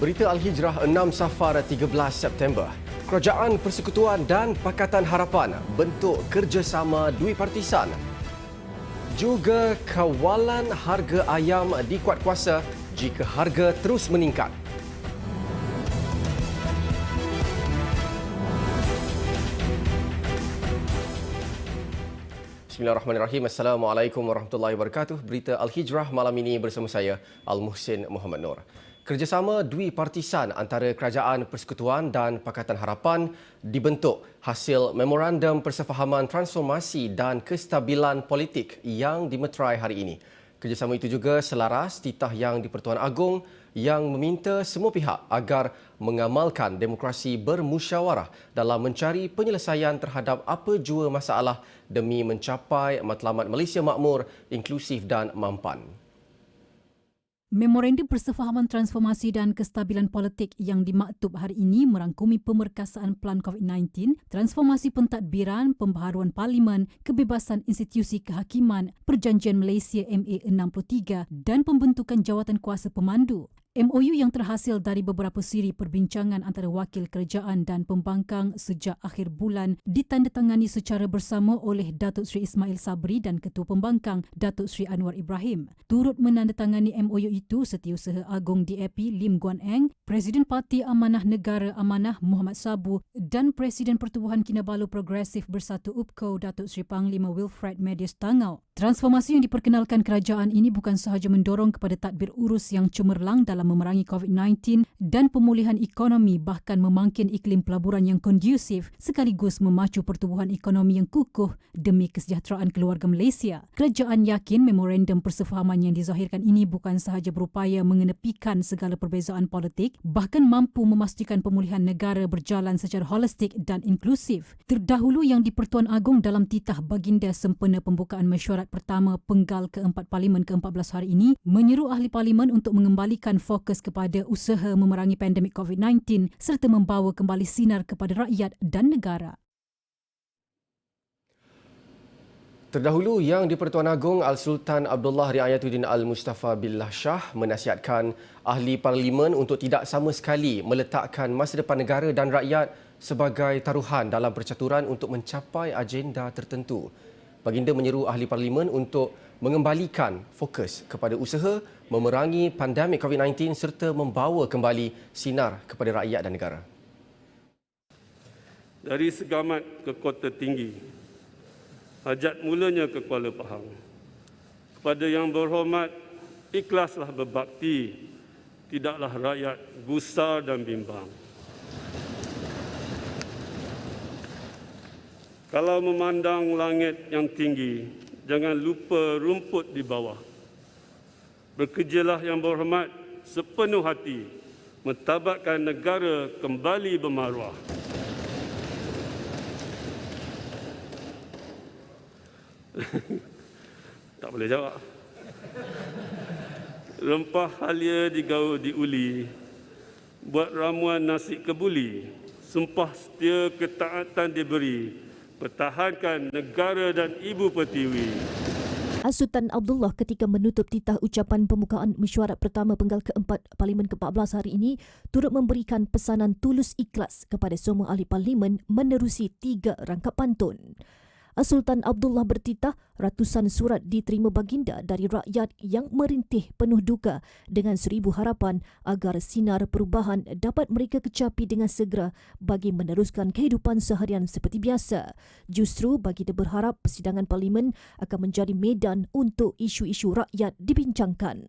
Berita Al-Hijrah 6 Safar 13 September. Kerajaan Persekutuan dan Pakatan Harapan bentuk kerjasama dui partisan. Juga kawalan harga ayam dikuat kuasa jika harga terus meningkat. Bismillahirrahmanirrahim. Assalamualaikum warahmatullahi wabarakatuh. Berita Al-Hijrah malam ini bersama saya, Al-Muhsin Muhammad Nur. Kerjasama dui partisan antara Kerajaan Persekutuan dan Pakatan Harapan dibentuk hasil Memorandum Persefahaman Transformasi dan Kestabilan Politik yang dimeterai hari ini. Kerjasama itu juga selaras titah yang di-Pertuan Agong yang meminta semua pihak agar mengamalkan demokrasi bermusyawarah dalam mencari penyelesaian terhadap apa jua masalah demi mencapai matlamat Malaysia makmur, inklusif dan mampan. Memorandum Persefahaman Transformasi dan Kestabilan Politik yang dimaktub hari ini merangkumi pemerkasaan Pelan COVID-19, transformasi pentadbiran, pembaharuan parlimen, kebebasan institusi kehakiman, Perjanjian Malaysia MA 63 dan pembentukan jawatan kuasa pemandu. MOU yang terhasil dari beberapa siri perbincangan antara wakil kerajaan dan pembangkang sejak akhir bulan ditandatangani secara bersama oleh Datuk Seri Ismail Sabri dan Ketua Pembangkang Datuk Seri Anwar Ibrahim. Turut menandatangani MOU itu Setiausaha Agong DAP Lim Guan Eng, Presiden Parti Amanah Negara Amanah Muhammad Sabu dan Presiden Pertubuhan Kinabalu Progresif Bersatu UPKO Datuk Seri Panglima Wilfred Medias Tangau. Transformasi yang diperkenalkan kerajaan ini bukan sahaja mendorong kepada tadbir urus yang cemerlang dalam memerangi COVID-19 dan pemulihan ekonomi, bahkan memangkin iklim pelaburan yang kondusif sekaligus memacu pertumbuhan ekonomi yang kukuh demi kesejahteraan keluarga Malaysia. Kerajaan yakin memorandum persefahaman yang dizahirkan ini bukan sahaja berupaya mengenepikan segala perbezaan politik, bahkan mampu memastikan pemulihan negara berjalan secara holistik dan inklusif. Terdahulu yang di-Pertuan Agong dalam titah baginda sempena pembukaan mesyuarat pertama penggal keempat Parlimen ke-14 hari ini menyeru ahli Parlimen untuk mengembalikan fokus kepada usaha memerangi pandemik COVID-19 serta membawa kembali sinar kepada rakyat dan negara. Terdahulu yang di-Pertuan Agong Al-Sultan Abdullah Riayatuddin Al-Mustafa Billah Shah menasihatkan ahli Parlimen untuk tidak sama sekali meletakkan masa depan negara dan rakyat sebagai taruhan dalam percaturan untuk mencapai agenda tertentu. Baginda menyeru ahli Parlimen untuk mengembalikan fokus kepada usaha memerangi pandemik COVID-19 serta membawa kembali sinar kepada rakyat dan negara. Dari segamat ke kota tinggi, hajat mulanya ke Kuala Pahang. Kepada yang berhormat, ikhlaslah berbakti, tidaklah rakyat gusar dan bimbang. Kalau memandang langit yang tinggi, jangan lupa rumput di bawah. Bekerjalah yang berhormat sepenuh hati, mentabatkan negara kembali bermaruah. Tak boleh jawab. Rempah halia digaul di uli, buat ramuan nasi kebuli, sumpah setia ketaatan diberi, pertahankan negara dan Ibu Pertiwi. Sultan Abdullah ketika menutup titah ucapan pembukaan mesyuarat pertama penggal keempat Parlimen ke-14 hari ini turut memberikan pesanan tulus ikhlas kepada semua ahli Parlimen menerusi 3 rangkap pantun. Sultan Abdullah bertitah ratusan surat diterima baginda dari rakyat yang merintih penuh duka dengan 1000 harapan agar sinar perubahan dapat mereka kecapi dengan segera bagi meneruskan kehidupan seharian seperti biasa. Justru baginda berharap persidangan Parlimen akan menjadi medan untuk isu-isu rakyat dibincangkan.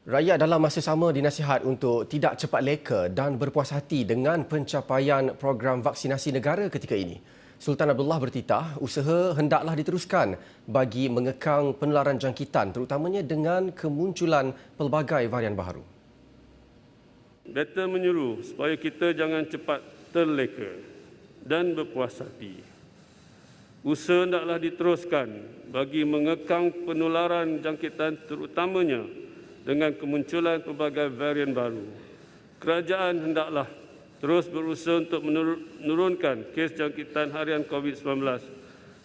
Rakyat dalam masa sama dinasihat untuk tidak cepat leka dan berpuas hati dengan pencapaian program vaksinasi negara ketika ini. Sultan Abdullah bertitah usaha hendaklah diteruskan bagi mengekang penularan jangkitan terutamanya dengan kemunculan pelbagai varian baru. Dato' menyuruh supaya kita jangan cepat terleka dan berpuas hati. Usaha hendaklah diteruskan bagi mengekang penularan jangkitan terutamanya dengan kemunculan pelbagai varian baru. Kerajaan hendaklah terus berusaha untuk menurunkan kes jangkitan harian COVID-19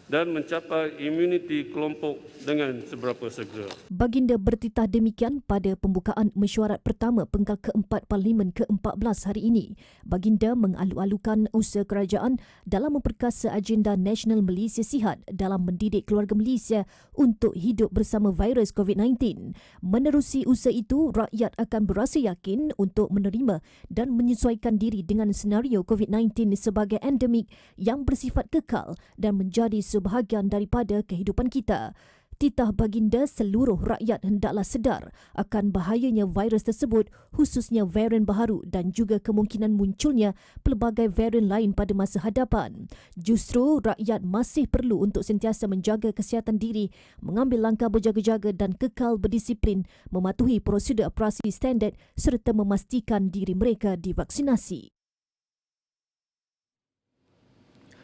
dan mencapai imuniti kelompok dengan seberapa segera. Baginda bertitah demikian pada pembukaan mesyuarat pertama penggal keempat Parlimen ke-14 hari ini. Baginda mengalu-alukan usaha kerajaan dalam memperkasa agenda Nasional Malaysia Sihat dalam mendidik keluarga Malaysia untuk hidup bersama virus COVID-19. Menerusi usaha itu, rakyat akan berasa yakin untuk menerima dan menyesuaikan diri dengan senario COVID-19 sebagai endemik yang bersifat kekal dan menjadi sebahagian daripada kehidupan kita. Titah baginda seluruh rakyat hendaklah sedar akan bahayanya virus tersebut, khususnya varian baharu dan juga kemungkinan munculnya pelbagai varian lain pada masa hadapan. Justru rakyat masih perlu untuk sentiasa menjaga kesihatan diri, mengambil langkah berjaga-jaga dan kekal berdisiplin, mematuhi prosedur operasi standard serta memastikan diri mereka divaksinasi.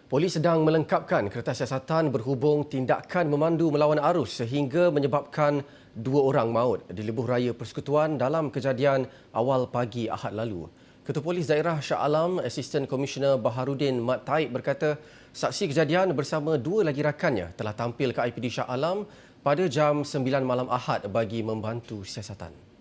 Polis sedang melengkapkan kertas siasatan berhubung tindakan memandu melawan arus sehingga menyebabkan 2 orang maut di lebuh raya persekutuan dalam kejadian awal pagi Ahad lalu. Ketua Polis Daerah Shah Alam, Assistant Commissioner Baharudin Mat Taib berkata saksi kejadian bersama 2 lagi rakannya telah tampil ke IPD Shah Alam pada jam 9 malam Ahad bagi membantu siasatan.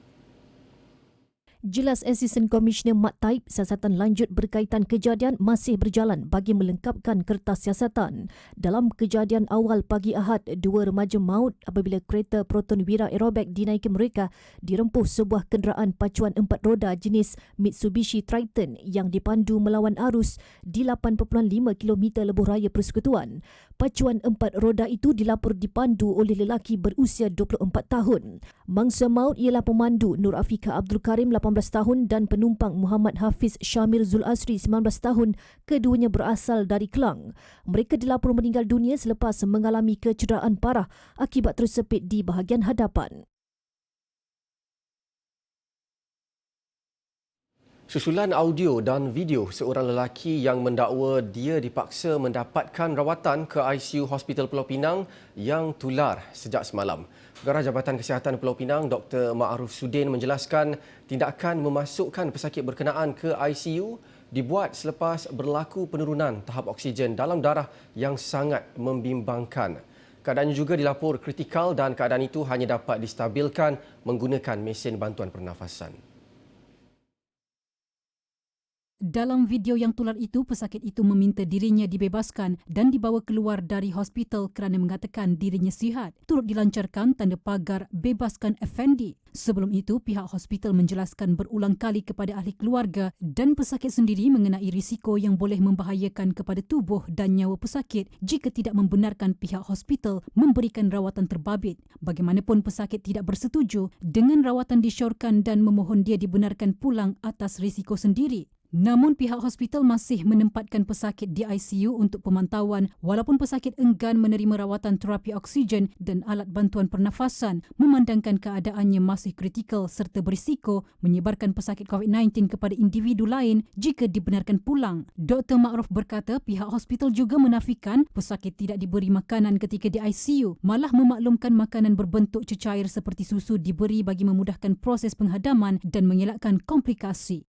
Jelas Assistant Commissioner Mat Taib, siasatan lanjut berkaitan kejadian masih berjalan bagi melengkapkan kertas siasatan. Dalam kejadian awal pagi Ahad, 2 remaja maut apabila kereta Proton Wira Aerobag dinaiki mereka dirempuh sebuah kenderaan pacuan 4 roda jenis Mitsubishi Triton yang dipandu melawan arus di 8.5 km lebuh raya persekutuan. Pacuan 4 roda itu dilapor dipandu oleh lelaki berusia 24 tahun. Mangsa maut ialah pemandu Nur Afika Abdul Karim 18 tahun dan penumpang Muhammad Hafiz Syamir Zul Asri 19 tahun, keduanya berasal dari Kelang. Mereka dilapor meninggal dunia selepas mengalami kecederaan parah akibat tersepit di bahagian hadapan. Susulan audio dan video seorang lelaki yang mendakwa dia dipaksa mendapatkan rawatan ke ICU Hospital Pulau Pinang yang tular sejak semalam. Pengarah Jabatan Kesihatan Pulau Pinang, Dr. Ma'aruf Sudin menjelaskan tindakan memasukkan pesakit berkenaan ke ICU dibuat selepas berlaku penurunan tahap oksigen dalam darah yang sangat membimbangkan. Keadaannya juga dilapor kritikal dan keadaan itu hanya dapat distabilkan menggunakan mesin bantuan pernafasan. Dalam video yang tular itu, pesakit itu meminta dirinya dibebaskan dan dibawa keluar dari hospital kerana mengatakan dirinya sihat. Turut dilancarkan tanda pagar "Bebaskan Effendi". Sebelum itu, pihak hospital menjelaskan berulang kali kepada ahli keluarga dan pesakit sendiri mengenai risiko yang boleh membahayakan kepada tubuh dan nyawa pesakit jika tidak membenarkan pihak hospital memberikan rawatan terbabit. Bagaimanapun, pesakit tidak bersetuju dengan rawatan disyorkan dan memohon dia dibenarkan pulang atas risiko sendiri. Namun pihak hospital masih menempatkan pesakit di ICU untuk pemantauan walaupun pesakit enggan menerima rawatan terapi oksigen dan alat bantuan pernafasan memandangkan keadaannya masih kritikal serta berisiko menyebarkan pesakit COVID-19 kepada individu lain jika dibenarkan pulang. Dr. Ma'ruf berkata pihak hospital juga menafikan pesakit tidak diberi makanan ketika di ICU, malah memaklumkan makanan berbentuk cecair seperti susu diberi bagi memudahkan proses penghadaman dan mengelakkan komplikasi.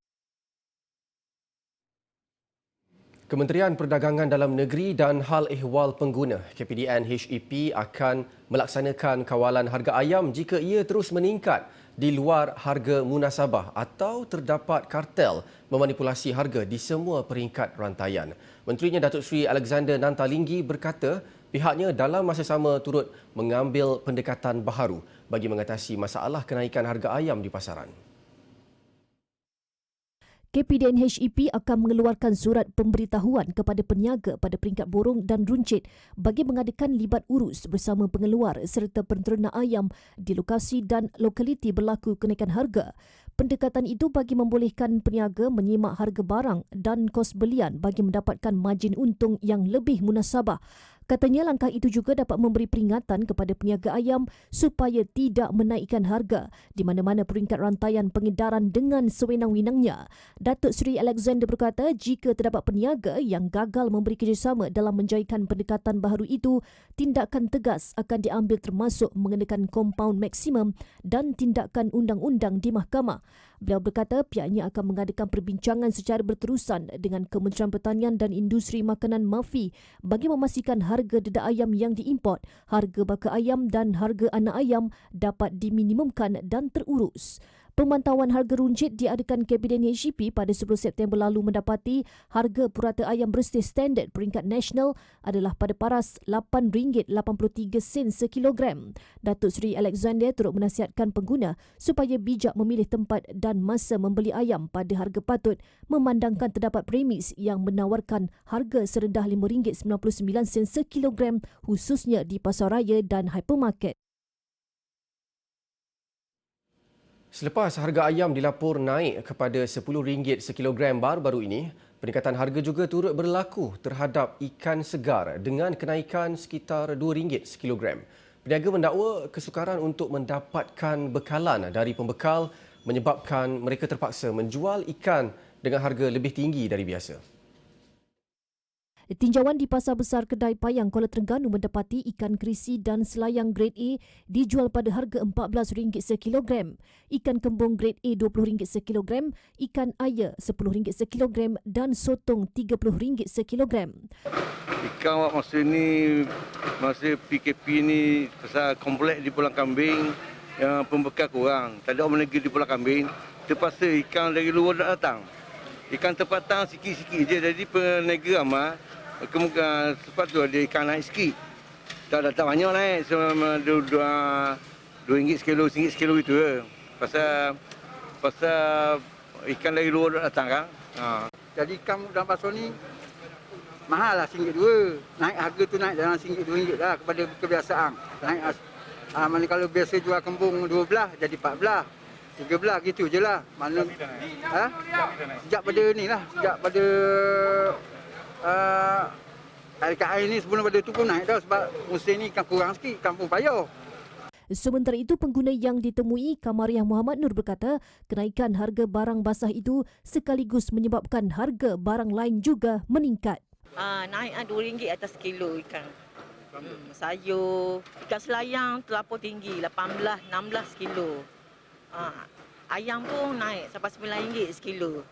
Kementerian Perdagangan Dalam Negeri dan Hal Ehwal Pengguna KPDN HEP akan melaksanakan kawalan harga ayam jika ia terus meningkat di luar harga munasabah atau terdapat kartel memanipulasi harga di semua peringkat rantaian. Menterinya Datuk Seri Alexander Nantalinggi berkata pihaknya dalam masa sama turut mengambil pendekatan baharu bagi mengatasi masalah kenaikan harga ayam di pasaran. KPDN HEP akan mengeluarkan surat pemberitahuan kepada peniaga pada peringkat borong dan runcit bagi mengadakan libat urus bersama pengeluar serta penternak ayam di lokasi dan lokaliti berlaku kenaikan harga. Pendekatan itu bagi membolehkan peniaga menyimak harga barang dan kos belian bagi mendapatkan margin untung yang lebih munasabah. Katanya langkah itu juga dapat memberi peringatan kepada peniaga ayam supaya tidak menaikkan harga di mana-mana peringkat rantaian pengedaran dengan sewenang-wenangnya. Datuk Seri Alexander berkata jika terdapat peniaga yang gagal memberi kerjasama dalam menjayakan pendekatan baharu itu, tindakan tegas akan diambil termasuk mengenakan kompaun maksimum dan tindakan undang-undang di mahkamah. Beliau berkata pihaknya akan mengadakan perbincangan secara berterusan dengan Kementerian Pertanian dan Industri Makanan MAFI bagi memastikan harga dedak ayam yang diimport, harga baka ayam dan harga anak ayam dapat diminimumkan dan terurus. Pemantauan harga runcit diadakan Kabinet HDP pada 10 September lalu mendapati harga purata ayam bersih standard peringkat nasional adalah pada paras RM8.83 sekilogram. Datuk Seri Alexander turut menasihatkan pengguna supaya bijak memilih tempat dan masa membeli ayam pada harga patut memandangkan terdapat premis yang menawarkan harga serendah RM5.99 sekilogram khususnya di pasar raya dan hypermarket. Selepas harga ayam dilapor naik kepada RM10 sekilogram baru-baru ini, peningkatan harga juga turut berlaku terhadap ikan segar dengan kenaikan sekitar RM2 sekilogram. Peniaga mendakwa kesukaran untuk mendapatkan bekalan dari pembekal menyebabkan mereka terpaksa menjual ikan dengan harga lebih tinggi dari biasa. Tinjauan di Pasar Besar Kedai Payang, Kuala Terengganu mendapati ikan kerisi dan selayang grade A dijual pada harga RM14 sekilogram, ikan kembung grade A RM20 sekilogram, ikan aya RM10 sekilogram dan sotong RM30 sekilogram. Ikan awak masa PKP ni pasal komplek di Pulau Kambing yang pembekal kurang. Tak ada orang negeri di Pulau Kambing, terpaksa ikan dari luar nak datang. Ikan terpatang sikit-sikit je, jadi peniaga ramai. Kemudian sebab tu ada ikan naik sikit. Tak banyak naik, selama RM2 sekilo, RM1 sekilo itu je. Pasal ikan dari luar nak datang kan. Jadi ikan dalam pasar ni mahal lah RM1.2. Naik harga tu naik dalam RM1-RM2 lah kepada kebiasaan. Naik mana kalau biasa jual kembung 12 jadi 14, 13 gitu je lah. Mana sejak pada ni lah, sejak pada air ni sebelum pada tu pun naik dah sebab musim ni ikan kurang sikit, kampung payah. Sementara itu, pengguna yang ditemui, Kamariah Muhammad Nur berkata kenaikan harga barang basah itu sekaligus menyebabkan harga barang lain juga meningkat. Naik RM2 atas kilo ikan. Sayur, ikan selayang terlampau tinggi, 18, 16 kilo. Ayam pun naik sampai RM9 sekilo.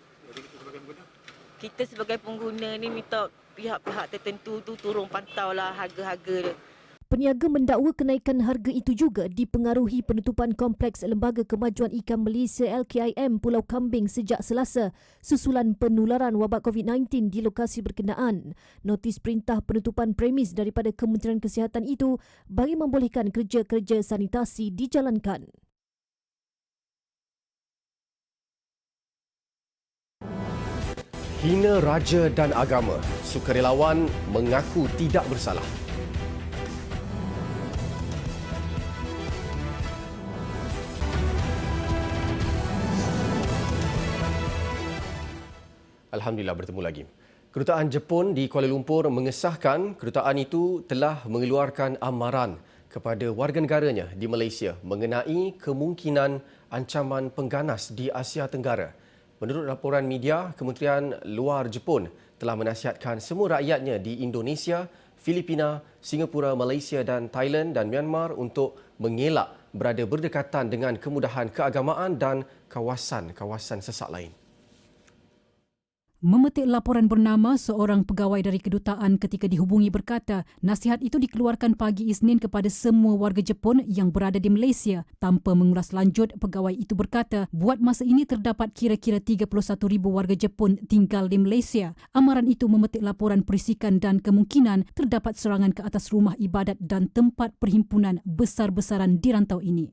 Kita sebagai pengguna ni minta pihak-pihak tertentu tu turun pantaulah harga-harga dia. Peniaga mendakwa kenaikan harga itu juga dipengaruhi penutupan Kompleks Lembaga Kemajuan Ikan Malaysia LKIM Pulau Kambing sejak Selasa susulan penularan wabak COVID-19 di lokasi berkenaan. Notis perintah penutupan premis daripada Kementerian Kesihatan itu bagi membolehkan kerja-kerja sanitasi dijalankan. Hina raja dan agama, sukarelawan mengaku tidak bersalah. Alhamdulillah bertemu lagi. Kedutaan Jepun di Kuala Lumpur mengesahkan kedutaan itu telah mengeluarkan amaran kepada warga negaranya di Malaysia mengenai kemungkinan ancaman pengganas di Asia Tenggara. Menurut laporan media, Kementerian Luar Jepun telah menasihatkan semua rakyatnya di Indonesia, Filipina, Singapura, Malaysia dan Thailand dan Myanmar untuk mengelak berada berdekatan dengan kemudahan keagamaan dan kawasan-kawasan sesak lain. Memetik laporan bernama, seorang pegawai dari kedutaan ketika dihubungi berkata nasihat itu dikeluarkan pagi Isnin kepada semua warga Jepun yang berada di Malaysia. Tanpa mengulas lanjut, pegawai itu berkata buat masa ini terdapat kira-kira 31,000 warga Jepun tinggal di Malaysia. Amaran itu memetik laporan perisikan dan kemungkinan terdapat serangan ke atas rumah ibadat dan tempat perhimpunan besar-besaran di rantau ini.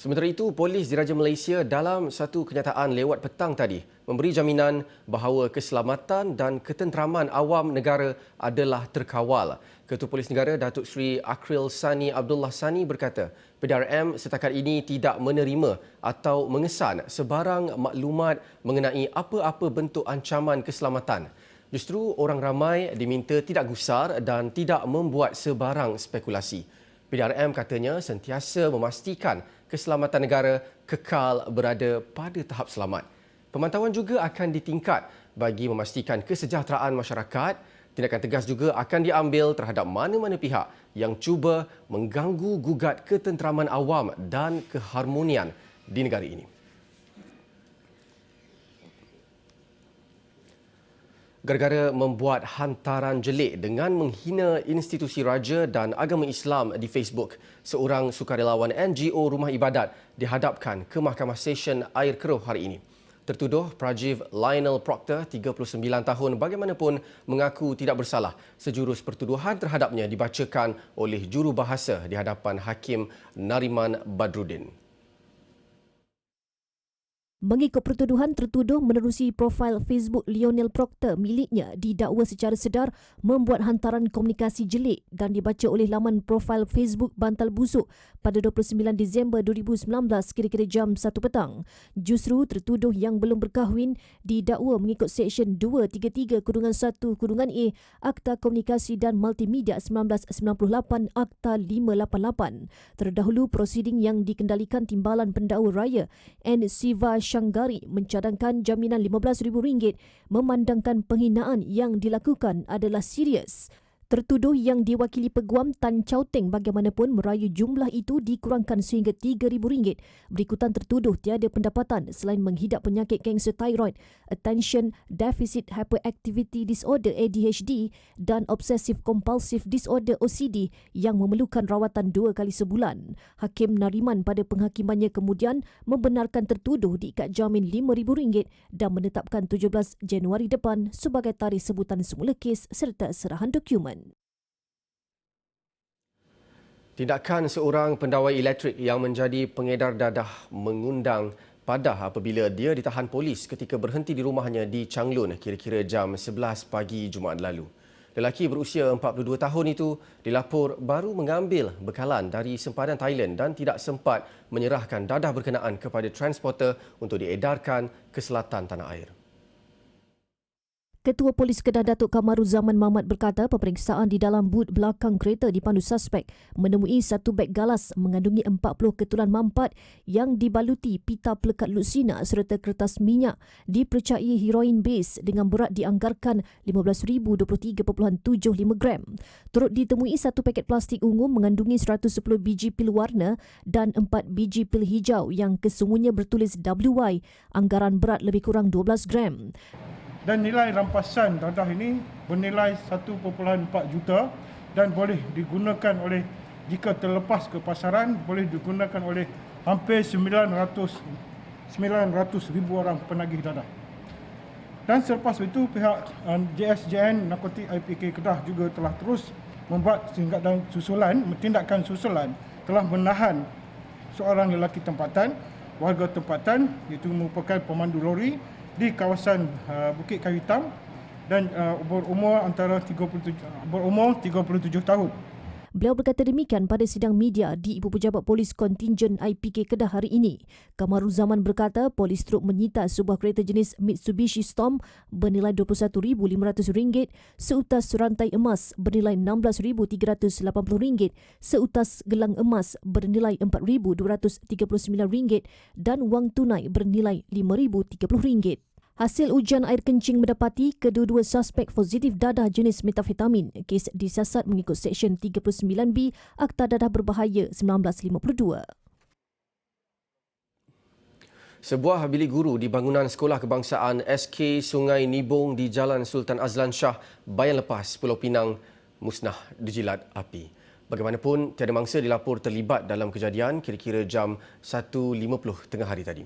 Sementara itu, Polis Diraja Malaysia dalam satu kenyataan lewat petang tadi memberi jaminan bahawa keselamatan dan ketenteraman awam negara adalah terkawal. Ketua Polis Negara Datuk Seri Akril Sani Abdullah Sani berkata, PDRM setakat ini tidak menerima atau mengesan sebarang maklumat mengenai apa-apa bentuk ancaman keselamatan. Justru orang ramai diminta tidak gusar dan tidak membuat sebarang spekulasi. PDRM katanya sentiasa memastikan keselamatan negara kekal berada pada tahap selamat. Pemantauan juga akan ditingkat bagi memastikan kesejahteraan masyarakat Tindakan tegas juga akan diambil terhadap mana-mana pihak yang cuba mengganggu gugat ketenteraman awam dan keharmonian di negara ini. Gara-gara membuat hantaran jelik dengan menghina institusi raja dan agama Islam di Facebook, seorang sukarelawan NGO Rumah Ibadat dihadapkan ke Mahkamah Session Air Keruh hari ini. Tertuduh Prajiv Lionel Proctor, 39 tahun, bagaimanapun mengaku tidak bersalah. Sejurus pertuduhan terhadapnya dibacakan oleh jurubahasa di hadapan Hakim Nariman Badruddin. Mengikut pertuduhan, tertuduh menerusi profil Facebook Lionel Proctor miliknya didakwa secara sedar membuat hantaran komunikasi jelik dan dibaca oleh laman profil Facebook Bantal Busuk pada 29 Disember 2019 kira-kira jam 1 petang. Justru tertuduh yang belum berkahwin didakwa mengikut Seksyen 233-1-A Akta Komunikasi dan Multimedia 1998 Akta 588. Terdahulu, prosiding yang dikendalikan Timbalan Pendakwa Raya N. Siva Shanggari mencadangkan jaminan RM15,000 memandangkan penghinaan yang dilakukan adalah serius. Tertuduh yang diwakili Peguam Tan Chow Teng bagaimanapun merayu jumlah itu dikurangkan sehingga RM3,000. Berikutan tertuduh tiada pendapatan selain menghidap penyakit kanser thyroid, Attention Deficit Hyperactivity Disorder ADHD dan Obsessive Compulsive Disorder OCD yang memerlukan rawatan 2 kali sebulan. Hakim Nariman pada penghakimannya kemudian membenarkan tertuduh diikat jamin RM5,000 dan menetapkan 17 Januari depan sebagai tarikh sebutan semula kes serta serahan dokumen. Tindakan seorang pendawai elektrik yang menjadi pengedar dadah mengundang padah apabila dia ditahan polis ketika berhenti di rumahnya di Changlun kira-kira jam 11 pagi Jumaat lalu. Lelaki berusia 42 tahun itu dilapor baru mengambil bekalan dari sempadan Thailand dan tidak sempat menyerahkan dadah berkenaan kepada transporter untuk diedarkan ke selatan tanah air. Ketua Polis Kedah Datuk Kamaruzaman Mahmat berkata peperiksaan di dalam but belakang kereta dipandu suspek menemui satu beg galas mengandungi 40 ketulan mampat yang dibaluti pita pelekat lutsina serta kertas minyak dipercayai heroin base dengan berat dianggarkan 15,023.75 gram. Turut ditemui satu paket plastik ungu mengandungi 110 biji pil warna dan 4 biji pil hijau yang kesemuanya bertulis WY, anggaran berat lebih kurang 12 gram. Dan nilai rampasan dadah ini bernilai 1.4 juta dan boleh digunakan oleh, jika terlepas ke pasaran, boleh digunakan oleh hampir 900,000 orang penagih dadah. Dan selepas itu pihak JSJN Narkotik IPK Kedah juga telah terus membuat tindakan susulan telah menahan seorang lelaki tempatan, warga tempatan iaitu merupakan pemandu lori di kawasan Bukit Kayu Hitam dan berumur 37 tahun. Beliau berkata demikian pada sidang media di Ibu Pejabat Polis Kontingen IPK Kedah hari ini. Kamaruzaman berkata polis turut menyita sebuah kereta jenis Mitsubishi Storm bernilai RM21,500, seutas rantai emas bernilai RM16,380, seutas gelang emas bernilai RM4,239 dan wang tunai bernilai RM5,030. Hasil ujian air kencing mendapati kedua-dua suspek positif dadah jenis metafetamin. Kes disiasat mengikut Seksyen 39B Akta Dadah Berbahaya 1952. Sebuah bilik guru di bangunan Sekolah Kebangsaan SK Sungai Nibong di Jalan Sultan Azlan Shah, Bayan Lepas, Pulau Pinang, musnah dijilat api. Bagaimanapun, tiada mangsa dilapor terlibat dalam kejadian kira-kira jam 1.50 tengah hari tadi.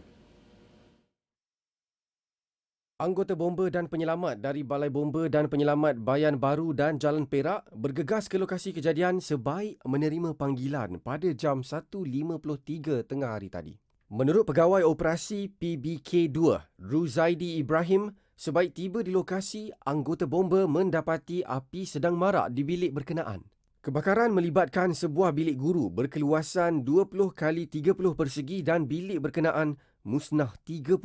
Anggota bomba dan penyelamat dari Balai Bomba dan Penyelamat Bayan Baru dan Jalan Perak bergegas ke lokasi kejadian sebaik menerima panggilan pada jam 1.53 tengah hari tadi. Menurut Pegawai Operasi PBK2, Ruzaidi Ibrahim, sebaik tiba di lokasi, anggota bomba mendapati api sedang marak di bilik berkenaan. Kebakaran melibatkan sebuah bilik guru berkeluasan 20 x 30 persegi dan bilik berkenaan musnah 30%.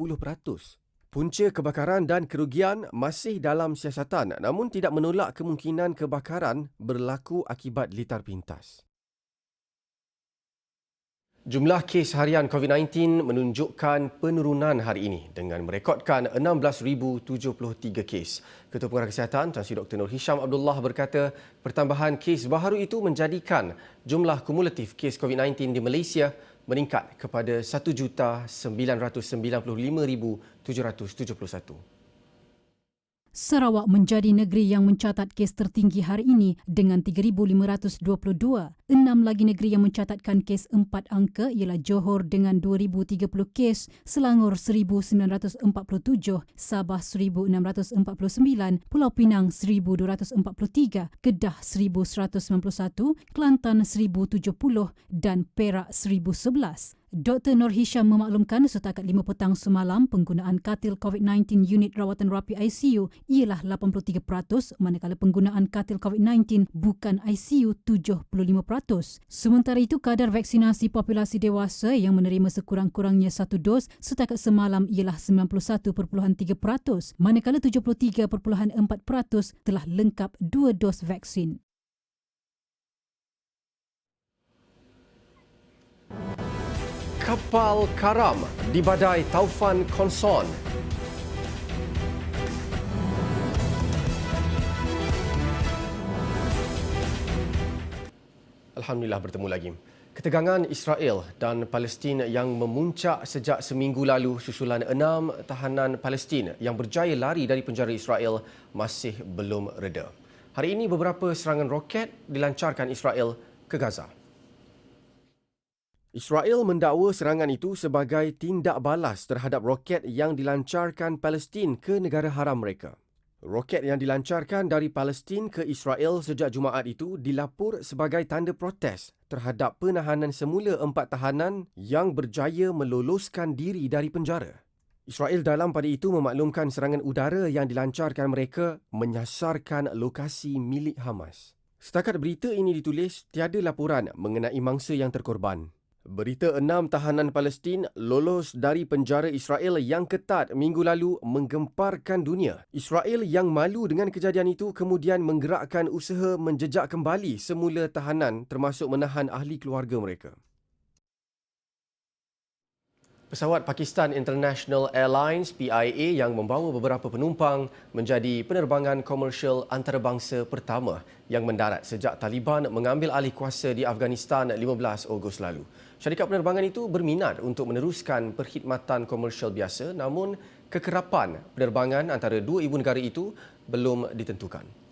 Punca kebakaran dan kerugian masih dalam siasatan namun tidak menolak kemungkinan kebakaran berlaku akibat litar pintas. Jumlah kes harian COVID-19 menunjukkan penurunan hari ini dengan merekodkan 16,073 kes. Ketua Pengarah Kesihatan Tan Sri Dr. Nur Hisham Abdullah berkata pertambahan kes baharu itu menjadikan jumlah kumulatif kes COVID-19 di Malaysia meningkat kepada 1,995,771. Sarawak menjadi negeri yang mencatat kes tertinggi hari ini dengan 3,522. 6 lagi negeri yang mencatatkan kes 4 angka ialah Johor dengan 2,030 kes, Selangor 1,947, Sabah 1,649, Pulau Pinang 1,243, Kedah 1,191, Kelantan 1,070 dan Perak 1,011. Dr. Nur Hisham memaklumkan setakat 5 petang semalam penggunaan katil COVID-19 unit rawatan rapi ICU ialah 83%, manakala penggunaan katil COVID-19 bukan ICU 75%. Sementara itu, kadar vaksinasi populasi dewasa yang menerima sekurang-kurangnya 1 dos setakat semalam ialah 91.3%, manakala 73.4% telah lengkap 2 dos vaksin. Kapal karam di badai taufan Konson. Alhamdulillah bertemu lagi. Ketegangan Israel dan Palestin yang memuncak sejak seminggu lalu susulan 6 tahanan Palestin yang berjaya lari dari penjara Israel masih belum reda. Hari ini beberapa serangan roket dilancarkan Israel ke Gaza. Israel mendakwa serangan itu sebagai tindak balas terhadap roket yang dilancarkan Palestin ke negara haram mereka. Roket yang dilancarkan dari Palestin ke Israel sejak Jumaat itu dilapur sebagai tanda protes terhadap penahanan semula 4 tahanan yang berjaya meloloskan diri dari penjara. Israel dalam pada itu memaklumkan serangan udara yang dilancarkan mereka menyasarkan lokasi milik Hamas. Setakat berita ini ditulis, tiada laporan mengenai mangsa yang terkorban. Berita 6 tahanan Palestin lolos dari penjara Israel yang ketat minggu lalu menggemparkan dunia. Israel yang malu dengan kejadian itu kemudian menggerakkan usaha menjejak kembali semula tahanan termasuk menahan ahli keluarga mereka. Pesawat Pakistan International Airlines PIA yang membawa beberapa penumpang menjadi penerbangan komersial antarabangsa pertama yang mendarat sejak Taliban mengambil alih kuasa di Afghanistan 15 Ogos lalu. Syarikat penerbangan itu berminat untuk meneruskan perkhidmatan komersial biasa, namun kekerapan penerbangan antara dua ibu negara itu belum ditentukan.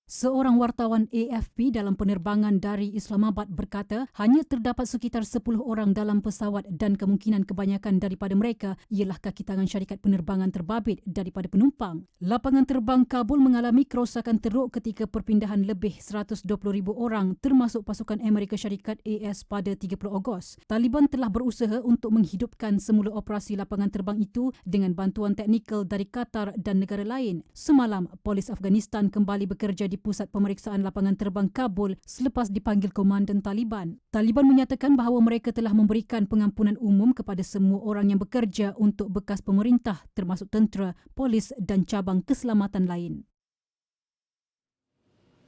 Seorang wartawan AFP dalam penerbangan dari Islamabad berkata hanya terdapat sekitar 10 orang dalam pesawat dan kemungkinan kebanyakan daripada mereka ialah kaki tangan syarikat penerbangan terbabit daripada penumpang. Lapangan terbang Kabul mengalami kerosakan teruk ketika perpindahan lebih 120,000 orang termasuk pasukan Amerika Syarikat AS pada 30 Ogos. Taliban telah berusaha untuk menghidupkan semula operasi lapangan terbang itu dengan bantuan teknikal dari Qatar dan negara lain. Semalam, polis Afghanistan kembali bekerja di pusat pemeriksaan lapangan terbang Kabul selepas dipanggil komandan Taliban. Taliban menyatakan bahawa mereka telah memberikan pengampunan umum kepada semua orang yang bekerja untuk bekas pemerintah termasuk tentera, polis dan cabang keselamatan lain.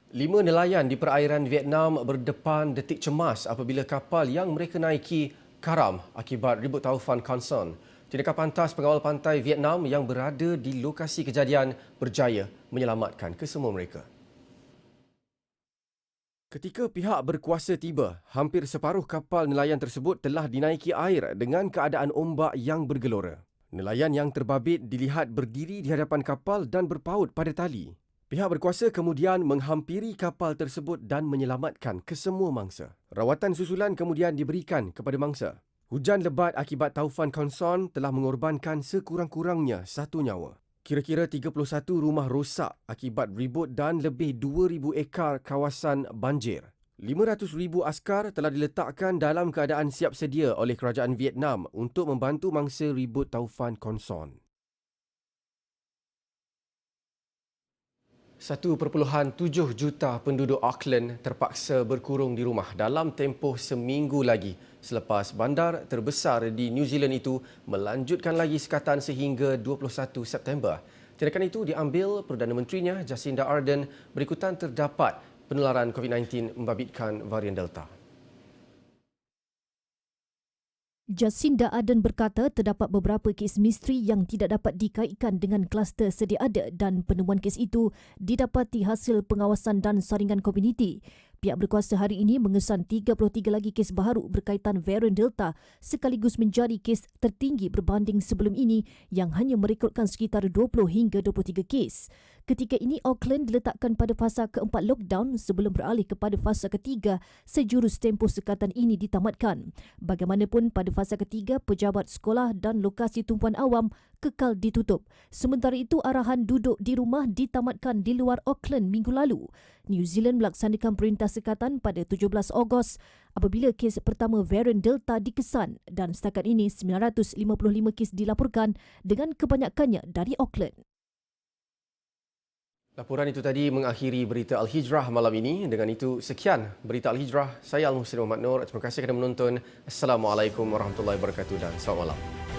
5 nelayan di perairan Vietnam berdepan detik cemas apabila kapal yang mereka naiki karam akibat ribut taufan Konson. Tindakan pantas pengawal pantai Vietnam yang berada di lokasi kejadian berjaya menyelamatkan kesemua mereka. Ketika pihak berkuasa tiba, hampir separuh kapal nelayan tersebut telah dinaiki air dengan keadaan ombak yang bergelora. Nelayan yang terbabit dilihat berdiri di hadapan kapal dan berpaut pada tali. Pihak berkuasa kemudian menghampiri kapal tersebut dan menyelamatkan kesemua mangsa. Rawatan susulan kemudian diberikan kepada mangsa. Hujan lebat akibat taufan Konson telah mengorbankan sekurang-kurangnya 1 nyawa. Kira-kira 31 rumah rosak akibat ribut dan lebih 2,000 ekar kawasan banjir. 500,000 askar telah diletakkan dalam keadaan siap sedia oleh kerajaan Vietnam untuk membantu mangsa ribut taufan Konson. 1.7 juta penduduk Auckland terpaksa berkurung di rumah dalam tempoh seminggu lagi selepas bandar terbesar di New Zealand itu melanjutkan lagi sekatan sehingga 21 September. Tindakan itu diambil Perdana Menterinya Jacinda Ardern berikutan terdapat penularan COVID-19 membabitkan varian Delta. Jacinda Ardern berkata terdapat beberapa kes misteri yang tidak dapat dikaitkan dengan kluster sedia ada dan penemuan kes itu didapati hasil pengawasan dan saringan komuniti. Pihak berkuasa hari ini mengesan 33 lagi kes baharu berkaitan varian Delta sekaligus menjadi kes tertinggi berbanding sebelum ini yang hanya merekodkan sekitar 20 hingga 23 kes. Ketika ini, Auckland diletakkan pada fasa keempat lockdown sebelum beralih kepada fasa ketiga sejurus tempoh sekatan ini ditamatkan. Bagaimanapun, pada fasa ketiga, pejabat sekolah dan lokasi tumpuan awam kekal ditutup. Sementara itu, arahan duduk di rumah ditamatkan di luar Auckland minggu lalu. New Zealand melaksanakan perintah sekatan pada 17 Ogos apabila kes pertama varian Delta dikesan dan setakat ini 955 kes dilaporkan dengan kebanyakannya dari Auckland. Laporan itu tadi mengakhiri berita Al-Hijrah malam ini. Dengan itu, sekian berita Al-Hijrah. Saya Al-Muhsin Muhammad Noor. Terima kasih kerana menonton. Assalamualaikum warahmatullahi wabarakatuh dan selamat malam.